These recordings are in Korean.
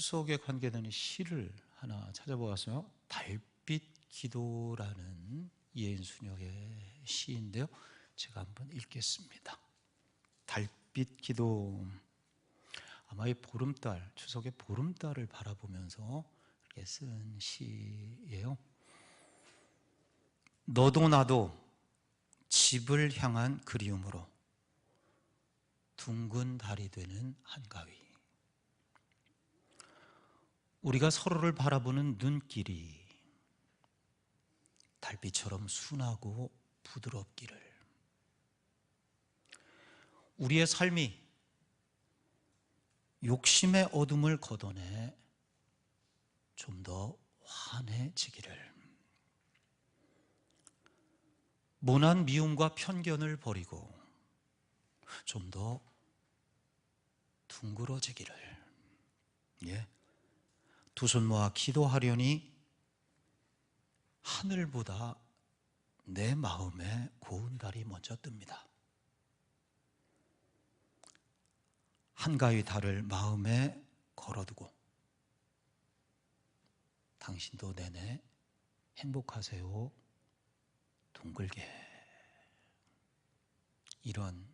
추석에 관계되는 시를 하나 찾아보았어요. 달빛 기도라는 이혜인 수녀의 시인데요, 제가 한번 읽겠습니다. 달빛 기도. 아마 이 보름달, 추석의 보름달을 바라보면서 이렇게 쓴 시예요. 너도 나도 집을 향한 그리움으로 둥근 달이 되는 한가위. 우리가 서로를 바라보는 눈길이 달빛처럼 순하고 부드럽기를. 우리의 삶이 욕심의 어둠을 걷어내 좀 더 환해지기를. 모난 미움과 편견을 버리고 좀 더 둥그러지기를. 예. 두 손 모아 기도하려니 하늘보다 내 마음에 고운 달이 먼저 뜹니다. 한가위 달을 마음에 걸어두고 당신도 내내 행복하세요. 둥글게. 이런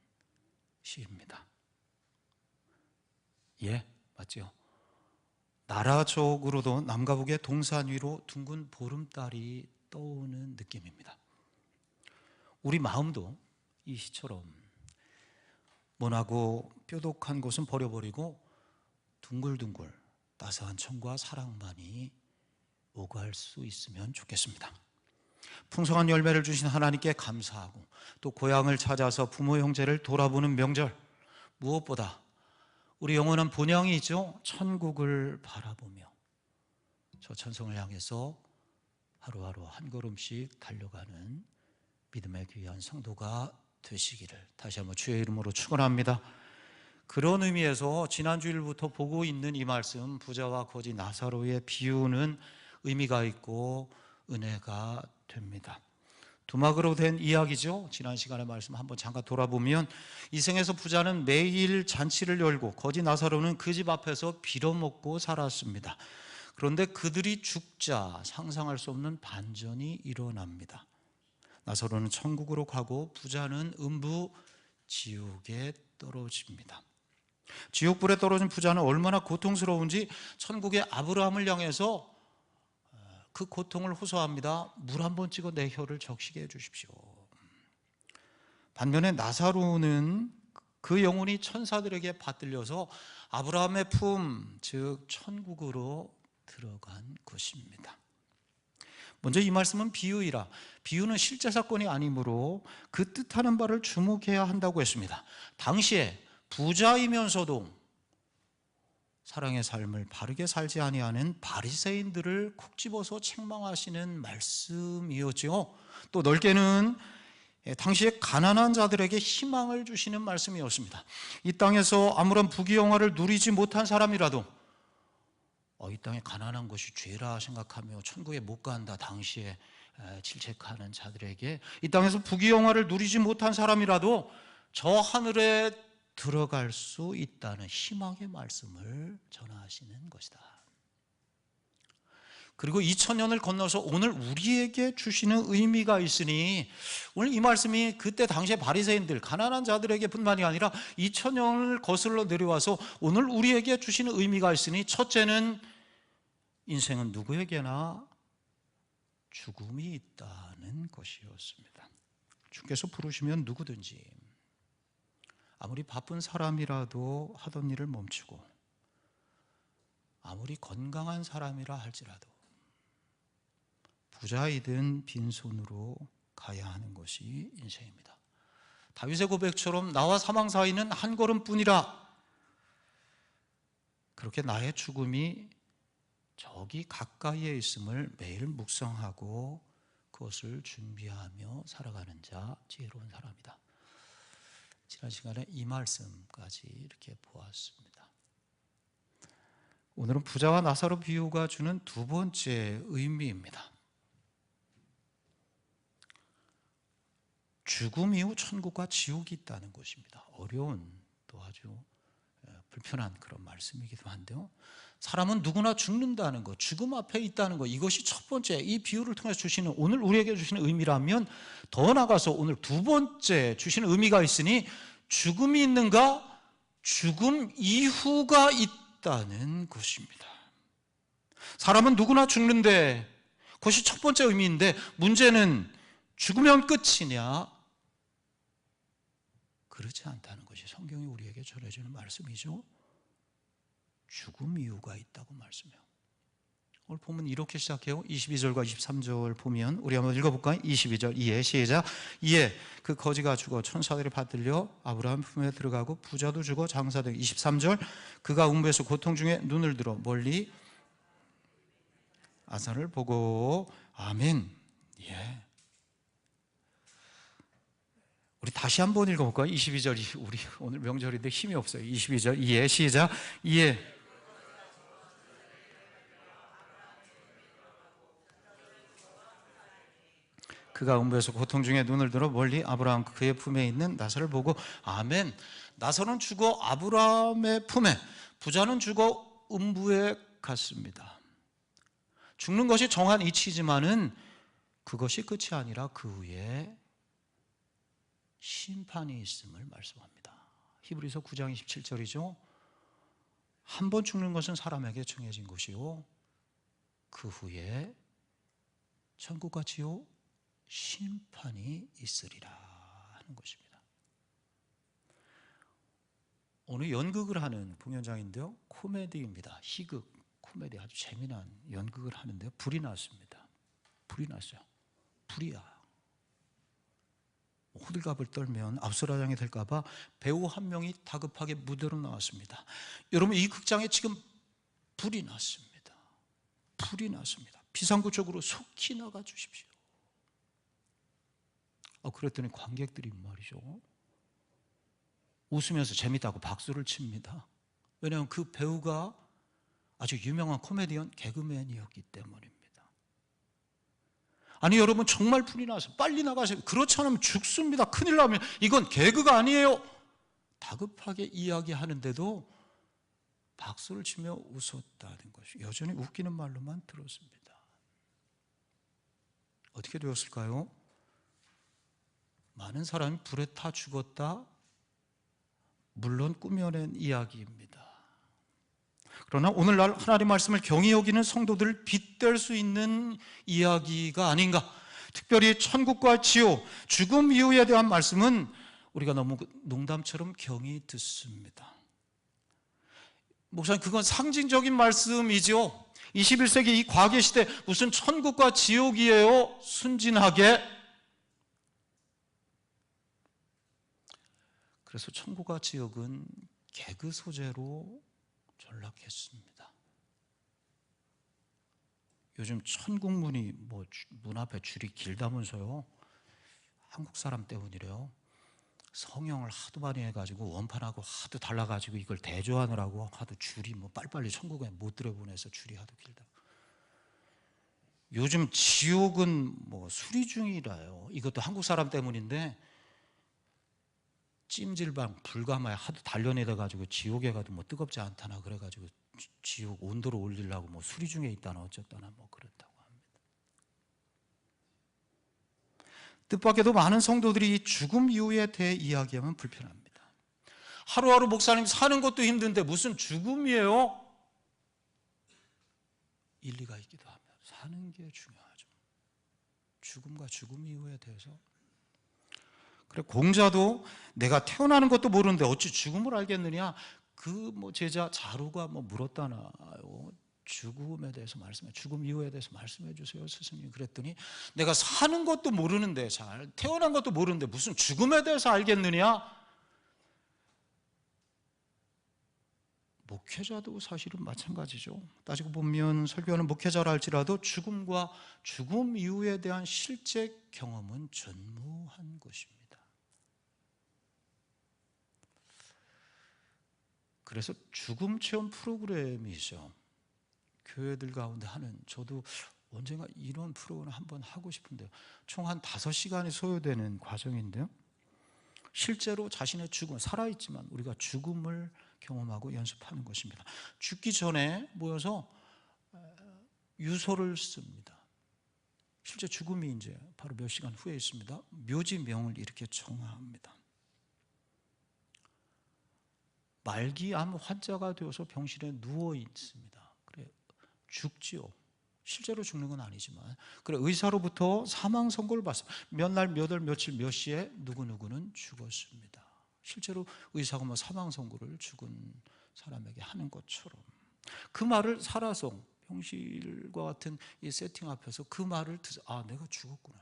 시입니다. 예, 맞죠? 나라적으로도 남과 북의 동산 위로 둥근 보름달이 떠오는 느낌입니다. 우리 마음도 이 시처럼 모나고 뾰족한 곳은 버려버리고 둥글둥글 따스한 청과 사랑만이 오갈 수 있으면 좋겠습니다. 풍성한 열매를 주신 하나님께 감사하고 또 고향을 찾아서 부모 형제를 돌아보는 명절, 무엇보다 우리 영원한 본향이 있죠. 천국을 바라보며 저 천성을 향해서 하루하루 한 걸음씩 달려가는 믿음의 귀한 성도가 되시기를 다시 한번 주의 이름으로 축원합니다. 그런 의미에서 지난주일부터 보고 있는 이 말씀, 부자와 거지 나사로의 비유는 의미가 있고 은혜가 됩니다. 두막으로 된 이야기죠. 지난 시간의 말씀 한번 잠깐 돌아보면 이 생에서 부자는 매일 잔치를 열고 거지 나사로는 그 집 앞에서 빌어먹고 살았습니다. 그런데 그들이 죽자 상상할 수 없는 반전이 일어납니다. 나사로는 천국으로 가고 부자는 음부 지옥에 떨어집니다. 지옥불에 떨어진 부자는 얼마나 고통스러운지 천국의 아브라함을 향해서 그 고통을 호소합니다. 물 한번 찍어 내 혀를 적시게 해주십시오. 반면에 나사로는 그 영혼이 천사들에게 받들려서 아브라함의 품, 즉 천국으로 들어간 것입니다. 먼저 이 말씀은 비유이라, 비유는 실제 사건이 아니므로 그 뜻하는 바를 주목해야 한다고 했습니다. 당시에 부자이면서도 사랑의 삶을 바르게 살지 아니하는 바리새인들을 콕 집어서 책망하시는 말씀이었죠. 또 넓게는 당시에 가난한 자들에게 희망을 주시는 말씀이었습니다. 이 땅에서 아무런 부귀영화를 누리지 못한 사람이라도 이 땅에 가난한 것이 죄라 생각하며 천국에 못 간다 당시에 질책하는 자들에게 이 땅에서 부귀영화를 누리지 못한 사람이라도 저 하늘에 들어갈 수 있다는 희망의 말씀을 전하시는 것이다. 그리고 2000년을 건너서 오늘 우리에게 주시는 의미가 있으니 오늘 이 말씀이 그때 당시에 바리새인들, 가난한 자들에게 뿐만이 아니라 2000년을 거슬러 내려와서 오늘 우리에게 주시는 의미가 있으니 첫째는 인생은 누구에게나 죽음이 있다는 것이었습니다. 주께서 부르시면 누구든지 아무리 바쁜 사람이라도 하던 일을 멈추고 아무리 건강한 사람이라 할지라도 부자이든 빈손으로 가야 하는 것이 인생입니다. 다윗의 고백처럼 나와 사망 사이는 한 걸음뿐이라. 그렇게 나의 죽음이 저기 가까이에 있음을 매일 묵상하고 그것을 준비하며 살아가는 자, 지혜로운 사람이다. 지난 시간에 이 말씀까지 이렇게 보았습니다. 오늘은 부자와 나사로 비유가 주는 두 번째 의미입니다. 죽음 이후 천국과 지옥이 있다는 것입니다. 어려운 또 아주 불편한 그런 말씀이기도 한데요. 사람은 누구나 죽는다는 것, 죽음 앞에 있다는 것, 이것이 첫 번째 이 비유를 통해서 주시는, 오늘 우리에게 주시는 의미라면, 더 나아가서 오늘 두 번째 주시는 의미가 있으니 죽음이 있는가? 죽음 이후가 있다는 것입니다. 사람은 누구나 죽는데 그것이 첫 번째 의미인데, 문제는 죽으면 끝이냐? 그렇지 않다는 것이 성경이 우리에게 전해주는 말씀이죠. 죽음 이유가 있다고 말씀해요. 오늘 보면 이렇게 시작해요. 22절과 23절 보면 우리 한번 읽어볼까요? 22절 이에 시작. 이에 그 거지가 죽어 천사들이 받들려 아브라함 품에 들어가고 부자도 죽어 장사되고. 23절 그가 음부에서 고통 중에 눈을 들어 멀리 아산을 보고. 아멘. 예. 우리 다시 한번 읽어볼까요? 22절, 우리 오늘 명절인데 힘이 없어요. 22절 이에 시작. 이에 그가 음부에서 고통 중에 눈을 들어 멀리 아브라함 그의 품에 있는 나사를 보고. 아멘. 나사는 죽어 아브라함의 품에, 부자는 죽어 음부에 갔습니다. 죽는 것이 정한 이치지만은 그것이 끝이 아니라 그 후에 심판이 있음을 말씀합니다. 히브리서 9장 27절이죠. 한 번 죽는 것은 사람에게 정해진 것이요 그 후에 천국과 지옥 심판이 있으리라 하는 것입니다. 오늘 연극을 하는 공연장인데요, 코미디입니다. 희극 코미디, 아주 재미난 연극을 하는데요, 불이 났습니다. 불이 났어요. 불이야. 호들갑을 떨면 압수라장이 될까봐 배우 한 명이 다급하게 무대로 나왔습니다. 여러분, 이 극장에 지금 불이 났습니다. 불이 났습니다. 비상구적으로 속히 나가 주십시오. 그랬더니 관객들이 말이죠, 웃으면서 재밌다고 박수를 칩니다. 왜냐하면 그 배우가 아주 유명한 코미디언 개그맨이었기 때문입니다. 아니 여러분, 정말 불이 나서 빨리 나가세요. 그렇지 않으면 죽습니다. 큰일 나면. 이건 개그가 아니에요. 다급하게 이야기하는데도 박수를 치며 웃었다는 것이, 여전히 웃기는 말로만 들었습니다. 어떻게 되었을까요? 많은 사람이 불에 타 죽었다, 물론 꾸며낸 이야기입니다. 그러나 오늘날 하나님의 말씀을 경히 여기는 성도들을 빗댈 수 있는 이야기가 아닌가. 특별히 천국과 지옥, 죽음 이후에 대한 말씀은 우리가 너무 농담처럼 경히 듣습니다. 목사님, 그건 상징적인 말씀이죠. 21세기 이 과거 시대 무슨 천국과 지옥이에요? 순진하게. 그래서 천국과 지옥은 개그 소재로 전락했습니다. 요즘 천국문이 문 앞에 줄이 길다면서요. 한국 사람 때문이래요. 성형을 하도 많이 해가지고 원판하고 하도 달라가지고 이걸 대조하느라고 하도 줄이 빨리빨리 천국에 못 들여보내서 줄이 하도 길다. 요즘 지옥은 수리 중이라요. 이것도 한국 사람 때문인데, 찜질방 불가마에 하도 단련해가지고 지옥에 가도 뜨겁지 않다나 그래가지고 지옥 온도를 올리려고 수리 중에 있다나 어쨌다나 그렇다고 합니다. 뜻밖에도 많은 성도들이 이 죽음 이후에 대해 이야기하면 불편합니다. 하루하루 목사님 사는 것도 힘든데 무슨 죽음이에요? 일리가 있기도 하며 사는 게 중요하죠. 죽음과 죽음 이후에 대해서. 그래, 공자도 내가 태어나는 것도 모르는데 어찌 죽음을 알겠느냐. 그 제자 자루가 물었다나요. 죽음에 대해서 말씀해, 죽음 이후에 대해서 말씀해 주세요, 스승님. 그랬더니 내가 사는 것도 모르는데, 태어난 것도 모르는데 무슨 죽음에 대해서 알겠느냐. 목회자도 사실은 마찬가지죠. 따지고 보면 설교하는 목회자라 할지라도 죽음과 죽음 이후에 대한 실제 경험은 전무한 것입니다. 그래서 죽음 체험 프로그램이 있어요. 교회들 가운데 하는, 저도 언젠가 이런 프로그램을 한번 하고 싶은데요. 총 한 5시간이 소요되는 과정인데요. 실제로 자신의 죽음, 살아있지만 우리가 죽음을 경험하고 연습하는 것입니다. 죽기 전에 모여서 유서를 씁니다. 실제 죽음이 이제 바로 몇 시간 후에 있습니다. 묘지명을 이렇게 정합니다. 말기암 환자가 되어서 병실에 누워 있습니다. 그래 죽지요. 실제로 죽는 건 아니지만, 그래 의사로부터 사망 선고를 받습니다. 몇 날, 몇 월, 며칠, 몇 시에 누구누구는 죽었습니다. 실제로 의사가 뭐 사망 선고를 죽은 사람에게 하는 것처럼 그 말을 살아서 병실과 같은 이 세팅 앞에서 그 말을 듣자, 아 내가 죽었구나.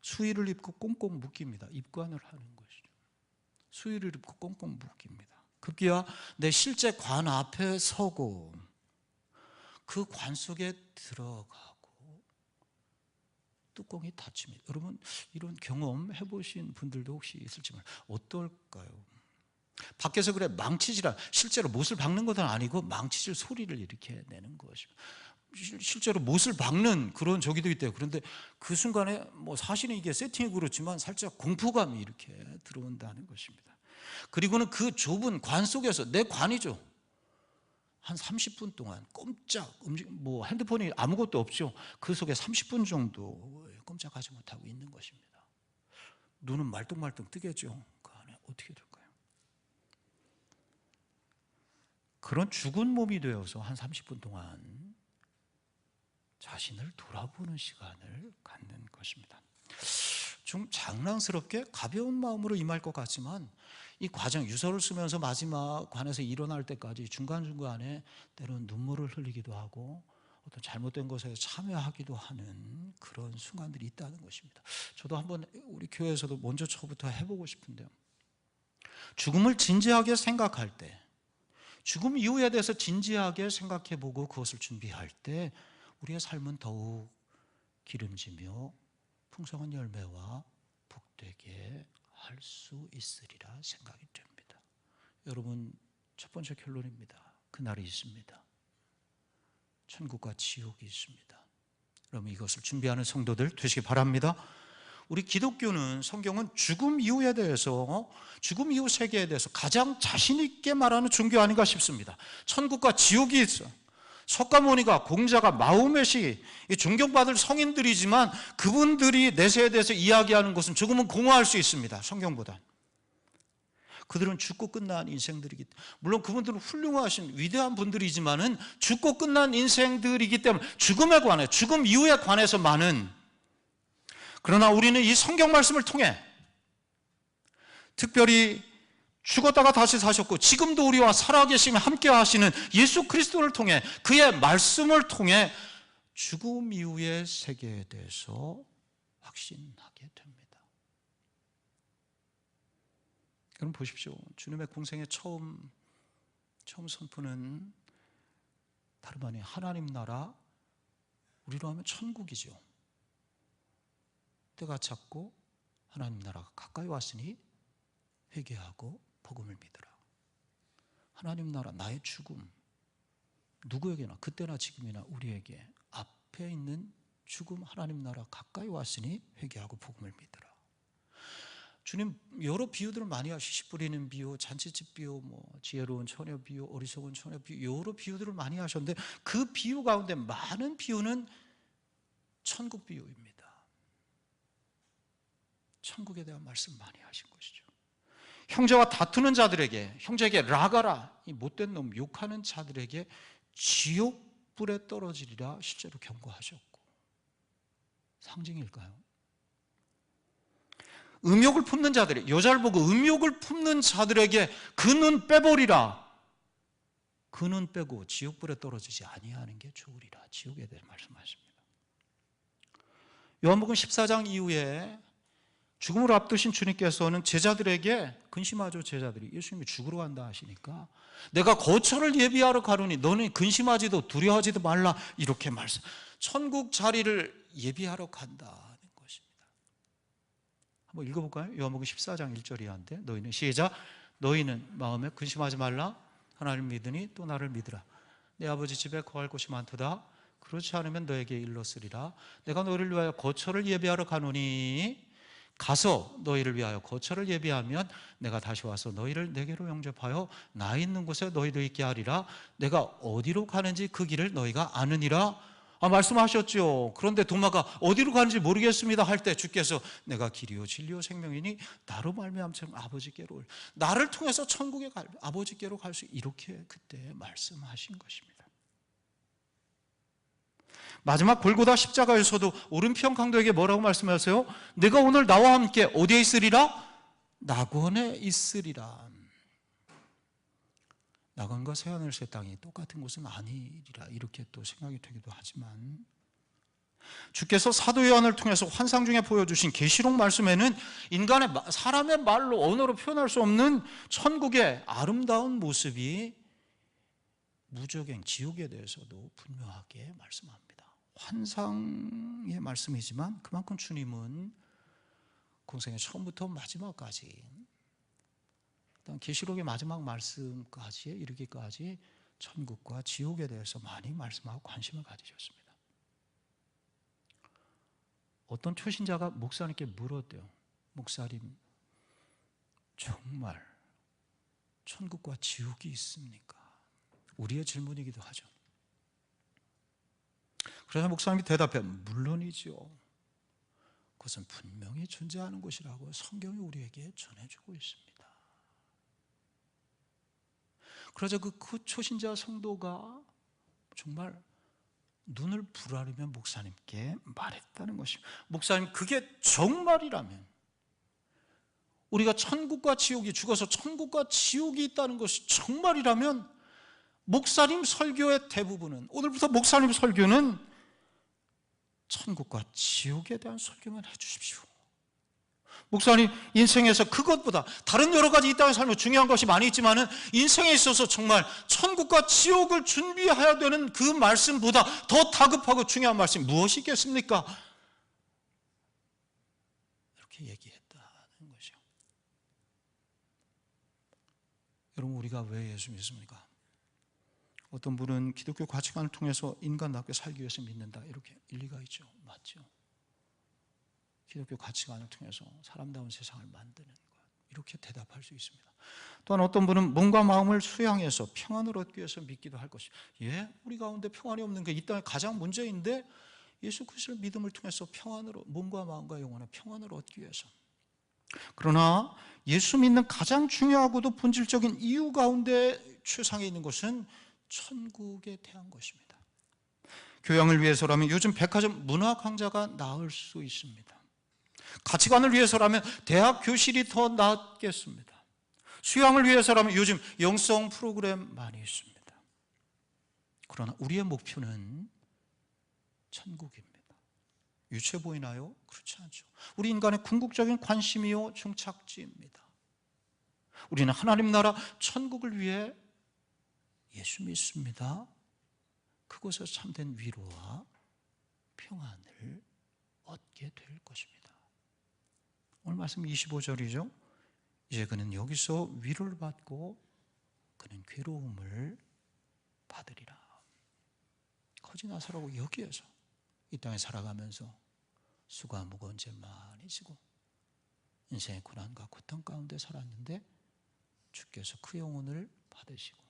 수의를 입고 꽁꽁 묶입니다. 입관을 하는 것이죠. 수의를 입고 꽁꽁 묶입니다. 급기야 내 실제 관 앞에 서고 그 관 속에 들어가고 뚜껑이 닫힙니다. 여러분 이런 경험 해보신 분들도 혹시 있을지 몰라요. 어떨까요? 밖에서 그래 망치질한, 실제로 못을 박는 것은 아니고 망치질 소리를 이렇게 내는 것입니다. 실제로 못을 박는 그런 저기도 있대요. 그런데 그 순간에 뭐 사실은 이게 세팅이 그렇지만 살짝 공포감이 이렇게 들어온다는 것입니다. 그리고는 그 좁은 관 속에서, 내 관이죠, 한 30분 동안 꼼짝 뭐 핸드폰이 아무것도 없죠. 그 속에 30분 정도 꼼짝하지 못하고 있는 것입니다. 눈은 말똥말똥 뜨겠죠. 그 안에 어떻게 될까요? 그런 죽은 몸이 되어서 한 30분 동안 자신을 돌아보는 시간을 갖는 것입니다. 좀 장난스럽게 가벼운 마음으로 임할 것 같지만 이 과정, 유서를 쓰면서 마지막 관에서 일어날 때까지 중간중간에 때로는 눈물을 흘리기도 하고 어떤 잘못된 것에 참여하기도 하는 그런 순간들이 있다는 것입니다. 저도 한번 우리 교회에서도 먼저 저부터 해보고 싶은데요, 죽음을 진지하게 생각할 때, 죽음 이후에 대해서 진지하게 생각해보고 그것을 준비할 때 우리의 삶은 더욱 기름지며 풍성한 열매와 복되게 할 수 있으리라 생각이 됩니다. 여러분, 첫 번째 결론입니다. 그날이 있습니다. 천국과 지옥이 있습니다. 여러분 이것을 준비하는 성도들 되시기 바랍니다. 우리 기독교는, 성경은 죽음 이후에 대해서, 죽음 이후 세계에 대해서 가장 자신 있게 말하는 종교 아닌가 싶습니다. 천국과 지옥이 있어. 석가모니가, 공자가, 마호멧이 존경받을 성인들이지만 그분들이 내세에 대해서 이야기하는 것은 조금은 공허할 수 있습니다. 성경보다. 그들은 죽고 끝난 인생들이기 때문에, 물론 그분들은 훌륭하신 위대한 분들이지만은 죽고 끝난 인생들이기 때문에 죽음에 관해, 죽음 이후에 관해서 많은, 그러나 우리는 이 성경 말씀을 통해 특별히 죽었다가 다시 사셨고 지금도 우리와 살아계시며 함께 하시는 예수 그리스도를 통해, 그의 말씀을 통해 죽음 이후의 세계에 대해서 확신하게 됩니다. 여러분 보십시오. 주님의 공생의 처음 선포는 다름 아닌 하나님 나라, 우리로 하면 천국이죠. 때가 찼고 하나님 나라가 가까이 왔으니 회개하고 복음을 믿으라. 하나님 나라, 나의 죽음, 누구에게나 그때나 지금이나 우리에게 앞에 있는 죽음, 하나님 나라 가까이 왔으니 회개하고 복음을 믿으라. 주님 여러 비유들을 많이 하시고, 씨 뿌리는 비유, 잔치집 비유, 뭐 지혜로운 처녀 비유, 어리석은 처녀 비유, 여러 비유들을 많이 하셨는데 그 비유 가운데 많은 비유는 천국 비유입니다. 천국에 대한 말씀 많이 하신 것이죠. 형제와 다투는 자들에게, 형제에게 라가라, 이 못된 놈, 욕하는 자들에게 지옥불에 떨어지리라 실제로 경고하셨고, 상징일까요? 음욕을 품는 자들이, 여자를 보고 음욕을 품는 자들에게 그 눈 빼버리라, 그 눈 빼고 지옥불에 떨어지지 아니하는 게 좋으리라, 지옥에 대해 말씀하십니다. 요한복음 14장 이후에 죽음을 앞두신 주님께서는 제자들에게, 근심하죠. 제자들이 예수님이 죽으러 간다 하시니까 내가 거처를 예비하러 가노니 너는 근심하지도 두려워하지도 말라, 이렇게 말씀. 천국 자리를 예비하러 간다는 것입니다. 한번 읽어볼까요? 요한복음 14장 1절 이하인데, 너희는, 시작, 너희는 마음에 근심하지 말라, 하나님을 믿으니 또 나를 믿으라. 내 아버지 집에 거할 곳이 많도다. 그렇지 않으면 너에게 일렀으리라. 내가 너희를 위하여 거처를 예비하러 가노니 가서 너희를 위하여 거처를 예비하면 내가 다시 와서 너희를 내게로 영접하여 나 있는 곳에 너희도 있게 하리라. 내가 어디로 가는지 그 길을 너희가 아느니라. 말씀하셨죠. 그런데 도마가 어디로 가는지 모르겠습니다 할 때 주께서 내가 길이요 진리요 생명이니 나로 말미암아 아버지께로, 나를 통해서 천국에 갈, 아버지께로 갈 수, 이렇게 그때 말씀하신 것입니다. 마지막 골고다 십자가에서도 오른편 강도에게 뭐라고 말씀하세요? 내가 오늘 나와 함께 어디에 있으리라? 낙원에 있으리라. 낙원과 새하늘새 땅이 똑같은 곳은 아니리라, 이렇게 또 생각이 되기도 하지만, 주께서 사도 요한을 통해서 환상 중에 보여주신 계시록 말씀에는 사람의 말로 언어로 표현할 수 없는 천국의 아름다운 모습이 무저갱 지옥에 대해서도 분명하게 말씀합니다. 환상의 말씀이지만 그만큼 주님은 공생의 처음부터 마지막까지, 계시록의 마지막 말씀까지에 이르기까지 천국과 지옥에 대해서 많이 말씀하고 관심을 가지셨습니다. 어떤 초신자가 목사님께 물었대요. 목사님, 정말 천국과 지옥이 있습니까? 우리의 질문이기도 하죠. 그래서 목사님이 대답해, 물론이죠. 그것은 분명히 존재하는 것이라고 성경이 우리에게 전해주고 있습니다. 그러자 그 초신자 성도가 정말 눈을 부라리며 목사님께 말했다는 것입니다. 목사님, 그게 정말이라면, 우리가 천국과 지옥이, 죽어서 천국과 지옥이 있다는 것이 정말이라면, 목사님 설교의 대부분은, 오늘부터 목사님 설교는 천국과 지옥에 대한 설교만 해주십시오. 목사님, 인생에서 그것보다 다른 여러 가지 이 땅에 살면 중요한 것이 많이 있지만 인생에 있어서 정말 천국과 지옥을 준비해야 되는 그 말씀보다 더 다급하고 중요한 말씀이 무엇이 있겠습니까? 이렇게 얘기했다는 것이요. 여러분, 우리가 왜 예수 믿습니까? 어떤 분은 기독교 가치관을 통해서 인간답게 살기 위해서 믿는다, 이렇게 일리가 있죠. 맞죠? 기독교 가치관을 통해서 사람다운 세상을 만드는 것, 이렇게 대답할 수 있습니다. 또한 어떤 분은 몸과 마음을 수양해서 평안을 얻기 위해서 믿기도 할 것이죠. 우리 가운데 평안이 없는 게 이 땅의 가장 문제인데, 예수 그리스도의 믿음을 통해서 평안으로, 몸과 마음과 영혼의 평안을 얻기 위해서. 그러나 예수 믿는 가장 중요하고도 본질적인 이유 가운데 최상에 있는 것은 천국에 대한 것입니다. 교양을 위해서라면 요즘 백화점 문화 강좌가 나을 수 있습니다. 가치관을 위해서라면 대학 교실이 더 낫겠습니다. 수양을 위해서라면 요즘 영성 프로그램 많이 있습니다. 그러나 우리의 목표는 천국입니다. 유치해 보이나요? 그렇지 않죠. 우리 인간의 궁극적인 관심이요 종착지입니다. 우리는 하나님 나라 천국을 위해 예수 믿습니다. 그곳에서 참된 위로와 평안을 얻게 될 것입니다. 오늘 말씀 25절이죠. 이제 그는 여기서 위로를 받고 그는 괴로움을 받으리라. 거지 나사로고 여기에서 이 땅에 살아가면서 수고와 무거운 죄 많이 지고 인생의 고난과 고통 가운데 살았는데 주께서 그 영혼을 받으시고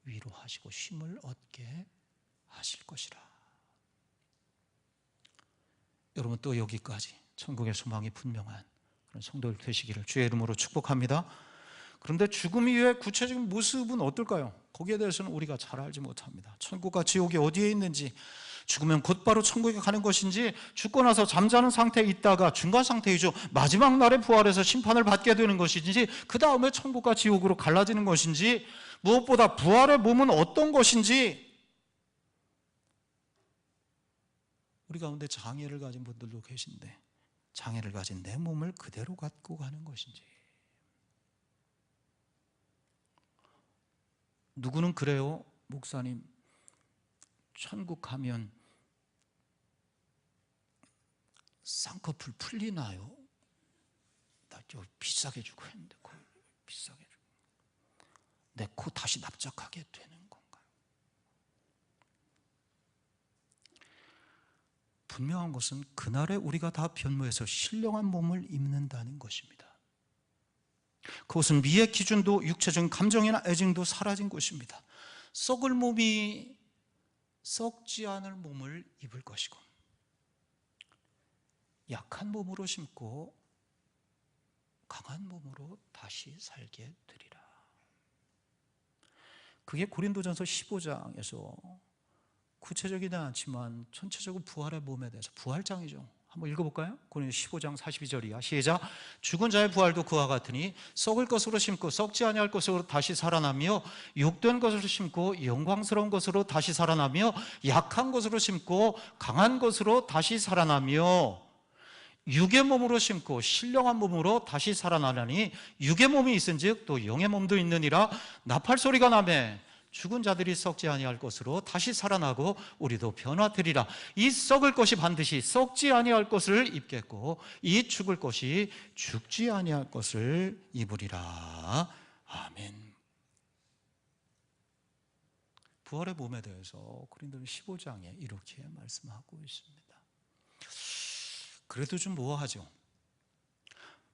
위로하시고 쉼을 얻게 하실 것이라. 여러분, 또 여기까지 천국의 소망이 분명한 그런 성도들 되시기를 주의 이름으로 축복합니다. 그런데 죽음 이후의 구체적인 모습은 어떨까요? 거기에 대해서는 우리가 잘 알지 못합니다. 천국과 지옥이 어디에 있는지, 죽으면 곧바로 천국에 가는 것인지, 죽고 나서 잠자는 상태에 있다가 중간 상태이죠, 마지막 날에 부활해서 심판을 받게 되는 것인지, 그 다음에 천국과 지옥으로 갈라지는 것인지, 무엇보다 부활의 몸은 어떤 것인지, 우리 가운데 장애를 가진 분들도 계신데 장애를 가진 내 몸을 그대로 갖고 가는 것인지. 누구는 그래요. 목사님, 천국 가면 쌍꺼풀 풀리나요? 나 저 비싸게 주고 했는데 비싸게 주고 내 코 다시 납작하게 되는 건가요? 분명한 것은 그날에 우리가 다 변모해서 신령한 몸을 입는다는 것입니다. 그것은 미의 기준도 육체적인 감정이나 애증도 사라진 것입니다. 썩을 몸이 썩지 않을 몸을 입을 것이고, 약한 몸으로 심고 강한 몸으로 다시 살게 되리라. 그게 고린도전서 15장에서 구체적이지 않지만 전체적으로 부활의 몸에 대해서, 부활장이죠. 한번 읽어볼까요? 고린도 15장 42절이야. 시작. 죽은 자의 부활도 그와 같으니 썩을 것으로 심고 썩지 아니할 것으로 다시 살아나며, 욕된 것으로 심고 영광스러운 것으로 다시 살아나며, 약한 것으로 심고 강한 것으로 다시 살아나며, 육의 몸으로 심고 신령한 몸으로 다시 살아나려니 육의 몸이 있은즉 또 영의 몸도 있느니라. 나팔 소리가 나매 죽은 자들이 썩지 아니할 것으로 다시 살아나고 우리도 변화되리라. 이 썩을 것이 반드시 썩지 아니할 것을 입겠고 이 죽을 것이 죽지 아니할 것을 입으리라. 아멘. 부활의 몸에 대해서 고린도전 15장에 이렇게 말씀하고 있습니다. 그래도 좀 모호하죠.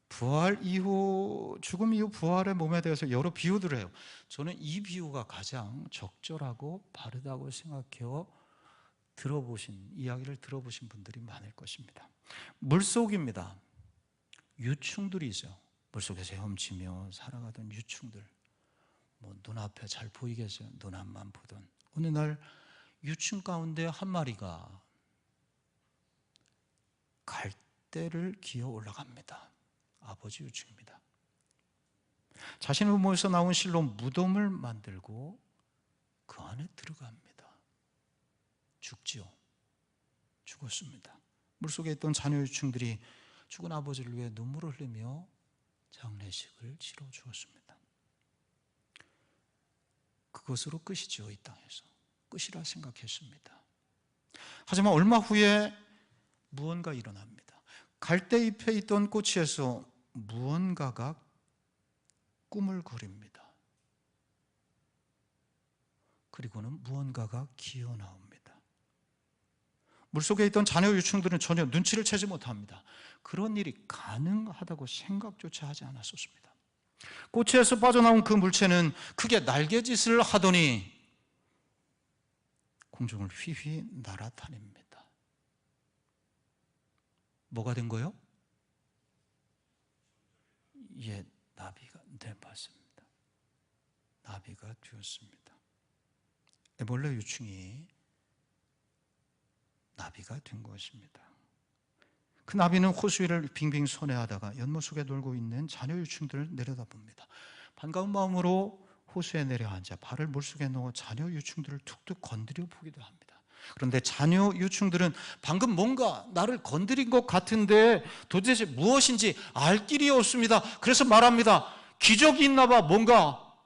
부활 이후, 죽음 이후 부활의 몸에 대해서 여러 비유들을 해요. 저는 이 비유가 가장 적절하고 바르다고 생각해요. 이야기를 들어보신 분들이 많을 것입니다. 물속입니다. 유충들이 있어요. 물속에서 헤엄치며 살아가던 유충들. 눈앞에 잘 보이겠어요? 눈 앞만 보던. 어느 날 유충 가운데 한 마리가 갈대를 기어 올라갑니다. 아버지 유충입니다. 자신의 몸에서 나온 실로 무덤을 만들고 그 안에 들어갑니다. 죽지요. 죽었습니다. 물속에 있던 자녀 유충들이 죽은 아버지를 위해 눈물을 흘리며 장례식을 치러 주었습니다. 그것으로 끝이죠. 이 땅에서 끝이라 생각했습니다. 하지만 얼마 후에 무언가 일어납니다. 갈대잎에 있던 꼬치에서 무언가가 꿈을 그립니다. 그리고는 무언가가 기어 나옵니다. 물속에 있던 자녀 유충들은 전혀 눈치를 채지 못합니다. 그런 일이 가능하다고 생각조차 하지 않았었습니다. 꼬치에서 빠져나온 그 물체는 크게 날개짓을 하더니 공중을 휘휘 날아다닙니다. 뭐가 된 거예요? 예, 나비가, 네, 맞습니다. 나비가 되었습니다. 애벌레 유충이 나비가 된 것입니다. 그 나비는 호수 위를 빙빙 선회하다가 연못 속에 놀고 있는 자녀 유충들을 내려다봅니다. 반가운 마음으로 호수에 내려앉아 발을 물속에 넣어 자녀 유충들을 툭툭 건드려 보기도 합니다. 그런데 자녀 유충들은 방금 뭔가 나를 건드린 것 같은데 도대체 무엇인지 알 길이 없습니다. 그래서 말합니다. 기적이 있나 봐. 뭐가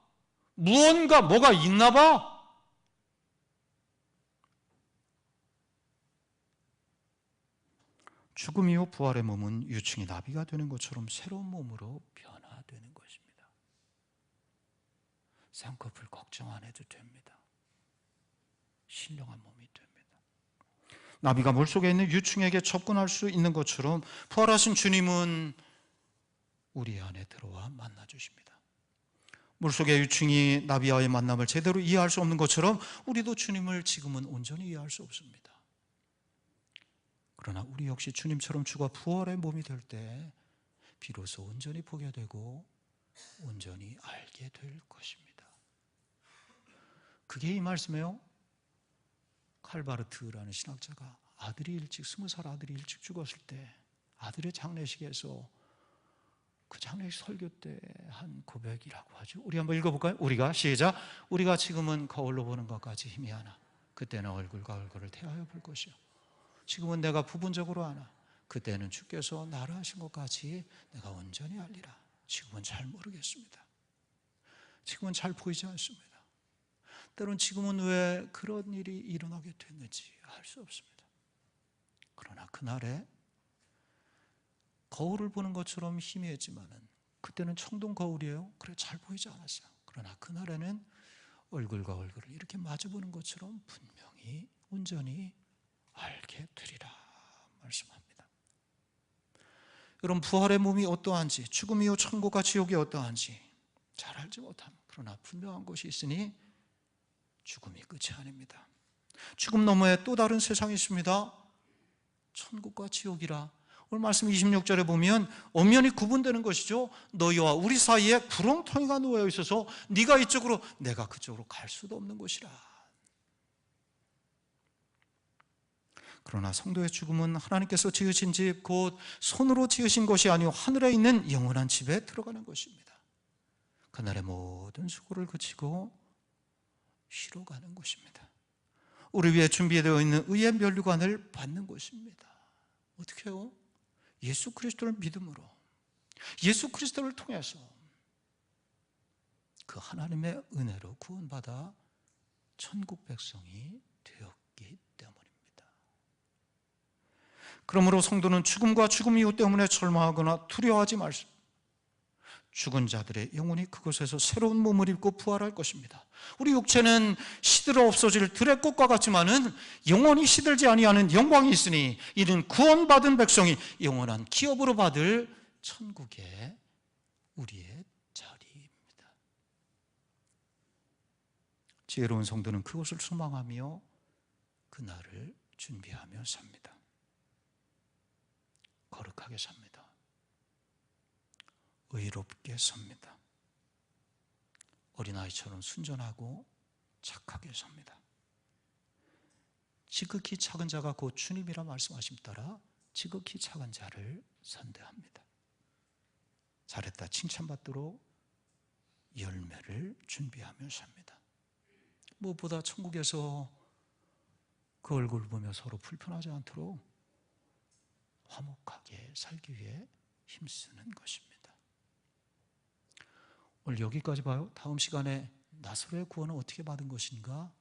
있나 봐. 죽음 이후 부활의 몸은 유충이 나비가 되는 것처럼 새로운 몸으로 변화되는 것입니다. 쌍꺼풀 걱정 안 해도 됩니다. 신령한 몸이 됩니다. 나비가 물속에 있는 유충에게 접근할 수 있는 것처럼 부활하신 주님은 우리 안에 들어와 만나주십니다. 물속의 유충이 나비와의 만남을 제대로 이해할 수 없는 것처럼 우리도 주님을 지금은 온전히 이해할 수 없습니다. 그러나 우리 역시 주님처럼 죽어 부활의 몸이 될 때 비로소 온전히 보게 되고 온전히 알게 될 것입니다. 그게 이 말씀이에요. 칼바르트라는 신학자가 아들이 20살 아들이 일찍 죽었을 때 아들의 장례식에서 그 장례식 설교 때 한 고백이라고 하죠. 우리 한번 읽어볼까요? 시작. 우리가 지금은 거울로 보는 것까지 희미하나 그때는 얼굴과 얼굴을 대하여 볼 것이요. 지금은 내가 부분적으로 아나 그때는 주께서 나를 하신 것까지 내가 온전히 알리라. 지금은 잘 모르겠습니다. 지금은 잘 보이지 않습니다. 때론 지금은 왜 그런 일이 일어나게 됐는지 알 수 없습니다. 그러나 그날에 거울을 보는 것처럼 희미했지만은 그때는 청동 거울이에요. 그래 잘 보이지 않았어요. 그러나 그날에는 얼굴과 얼굴을 이렇게 마주보는 것처럼 분명히 온전히 알게 되리라 말씀합니다. 여러분, 부활의 몸이 어떠한지, 죽음 이후 천국과 지옥이 어떠한지 잘 알지 못함. 그러나 분명한 것이 있으니 죽음이 끝이 아닙니다. 죽음 너머에 또 다른 세상이 있습니다. 천국과 지옥이라. 오늘 말씀 26절에 보면 엄연히 구분되는 것이죠. 너희와 우리 사이에 구렁텅이가 놓여 있어서 네가 이쪽으로 내가 그쪽으로 갈 수도 없는 곳이라. 그러나 성도의 죽음은 하나님께서 지으신 집, 곧 손으로 지으신 것이 아니요 하늘에 있는 영원한 집에 들어가는 것입니다. 그날의 모든 수고를 그치고 쉬러 가는 곳입니다. 우리 위해 준비되어 있는 의의 면류관을 받는 곳입니다. 어떻게 해요? 예수 그리스도를 믿음으로, 예수 그리스도를 통해서 그 하나님의 은혜로 구원받아 천국 백성이 되었기 때문입니다. 그러므로 성도는 죽음과 죽음 이후 때문에 절망하거나 두려워하지 말습니다. 죽은 자들의 영혼이 그곳에서 새로운 몸을 입고 부활할 것입니다. 우리 육체는 시들어 없어질 들의 꽃과 같지만은 영원히 시들지 아니하는 영광이 있으니 이는 구원받은 백성이 영원한 기업으로 받을 천국의 우리의 자리입니다. 지혜로운 성도는 그것을 소망하며 그날을 준비하며 삽니다. 거룩하게 삽니다. 의롭게 삽니다. 어린아이처럼 순전하고 착하게 삽니다. 지극히 작은 자가 곧 주님이라 말씀하심 따라 지극히 작은 자를 선대합니다. 잘했다 칭찬받도록 열매를 준비하며 삽니다. 무엇보다 천국에서 그 얼굴 보며 서로 불편하지 않도록 화목하게 살기 위해 힘쓰는 것입니다. 오늘 여기까지 봐요. 다음 시간에 나사로의 구원은 어떻게 받은 것인가,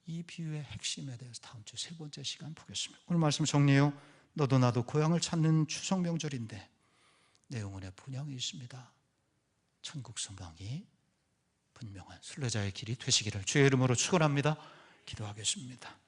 이 비유의 핵심에 대해서 다음 주 세 번째 시간 보겠습니다. 오늘 말씀 정리해요. 너도 나도 고향을 찾는 추석 명절인데 내 영혼에 본향이 있습니다. 천국 소망이 분명한 순례자의 길이 되시기를 주의 이름으로 축원합니다. 기도하겠습니다.